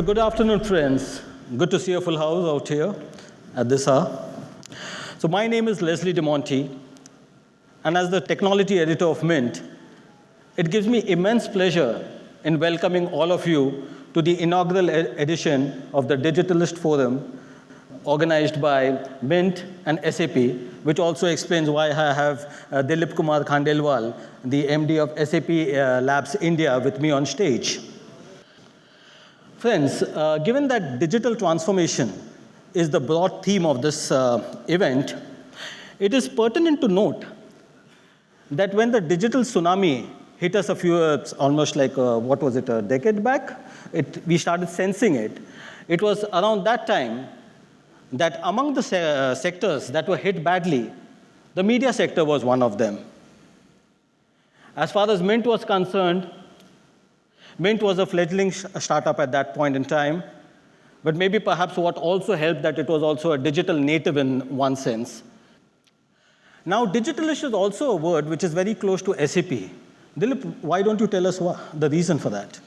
So good afternoon, friends. Good to see a full house out here at this hour. So my name is Leslie De Monte, and as the technology editor of Mint, it gives me immense pleasure in welcoming all of you to the inaugural edition of the Digitalist Forum organized by Mint and SAP, which also explains why I have Dilip Kumar Khandelwal, the MD of SAP Labs India, with me on stage. Friends, given that digital transformation is the broad theme of this event, it is pertinent to note that when the digital tsunami hit us almost like, a decade back, we started sensing it. It was around that time that among the sectors that were hit badly, the media sector was one of them. As far as Mint was concerned, Mint was a fledgling startup at that point in time, but maybe perhaps what also helped that it was also a digital native in one sense. Now, digitalist is also a word which is very close to SAP. Dilip, why don't you tell us the reason for that?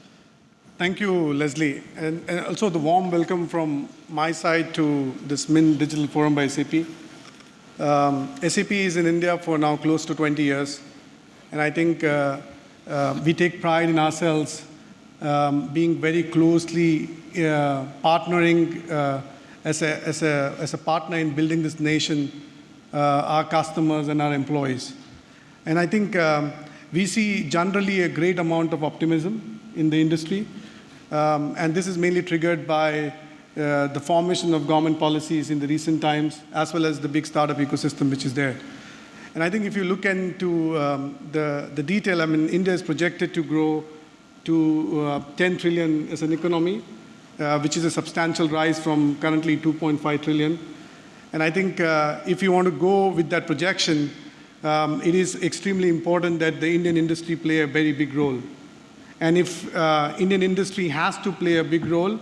Thank you, Leslie, and also the warm welcome from my side to this Mint Digital Forum by SAP. SAP is in India for now close to 20 years, and I think we take pride in ourselves being very closely partnering as a partner in building this nation, our customers and our employees. And I think we see generally a great amount of optimism in the industry, and this is mainly triggered by the formation of government policies in the recent times, as well as the big startup ecosystem which is there. And I think if you look into the detail, I mean, India is projected to grow to 10 trillion as an economy, which is a substantial rise from currently 2.5 trillion. And I think if you want to go with that projection, it is extremely important that the Indian industry play a very big role. And if Indian industry has to play a big role,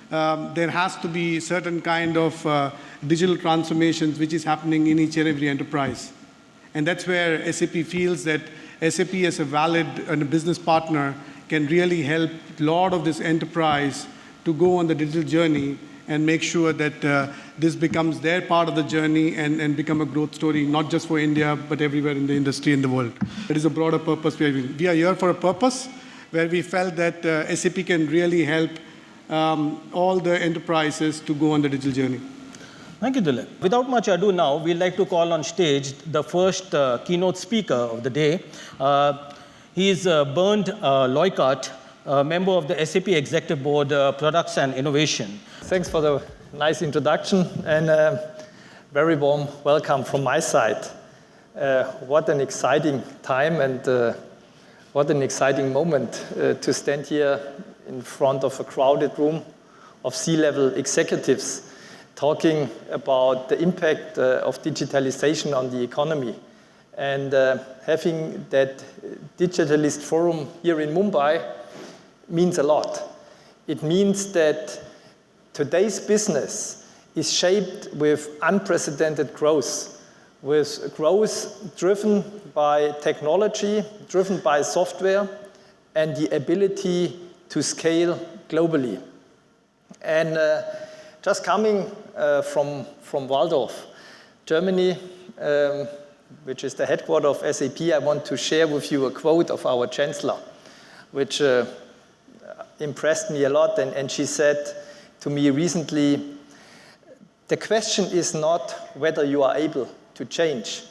there has to be certain kind of digital transformations which is happening in each and every enterprise. And that's where SAP feels that SAP as a valid and a business partner can really help a lot of this enterprise to go on the digital journey and make sure that this becomes their part of the journey and become a growth story, not just for India, but everywhere in the industry in the world. It is a broader purpose. We are here for a purpose where we felt that SAP can really help all the enterprises to go on the digital journey. Thank you, Dilip. Without much ado now, we'd like to call on stage the first keynote speaker of the day. He is Bernd Leukert, a member of the SAP Executive Board Products and Innovation. Thanks for the nice introduction and very warm welcome from my side. What an exciting time and what an exciting moment to stand here in front of a crowded room of C-level executives talking about the impact of digitalization on the economy. And having that Digitalist Forum here in Mumbai means a lot. It means that today's business is shaped with unprecedented growth, with growth driven by technology, driven by software, and the ability to scale globally. And just coming from Walldorf, Germany, which is the headquarters of SAP, I want to share with you a quote of our chancellor, which impressed me a lot. And she said to me recently, the question is not whether you are able to change,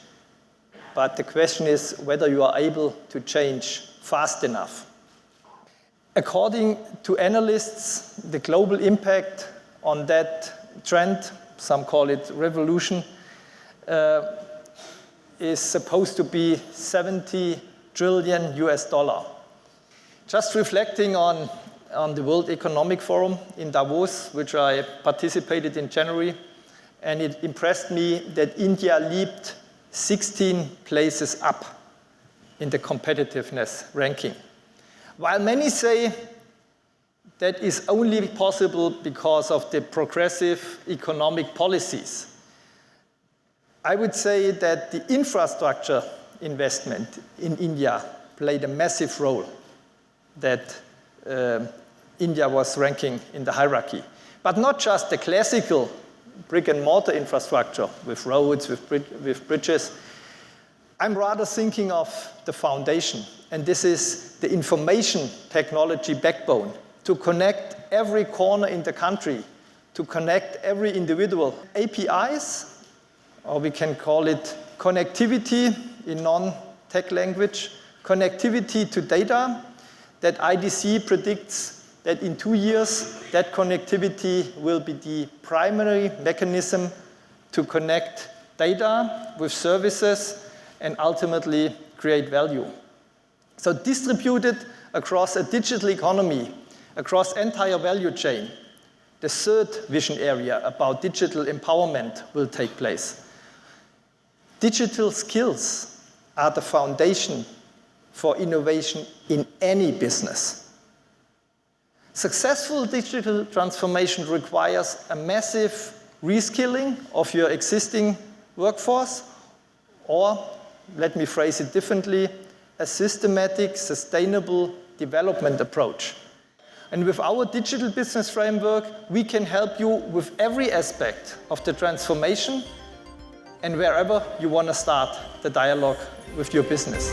but the question is whether you are able to change fast enough. According to analysts, the global impact on that trend, some call it revolution, is supposed to be $70 trillion. Just reflecting on the World Economic Forum in Davos, which I participated in January, and it impressed me that India leaped 16 places up in the competitiveness ranking. While many say that is only possible because of the progressive economic policies, I would say that the infrastructure investment in India played a massive role that India was ranking in the hierarchy. But not just the classical brick and mortar infrastructure with roads, with bridges. I'm rather thinking of the foundation, and this is the information technology backbone to connect every corner in the country, to connect every individual. APIs, or we can call it connectivity in non-tech language, connectivity to data that IDC predicts that in 2 years, that connectivity will be the primary mechanism to connect data with services and ultimately create value. So distributed across a digital economy, across entire value chain, the third vision area about digital empowerment will take place. Digital skills are the foundation for innovation in any business. Successful digital transformation requires a massive reskilling of your existing workforce, or, let me phrase it differently, a systematic, sustainable development approach. And with our digital business framework, we can help you with every aspect of the transformation and wherever you want to start the dialogue with your business.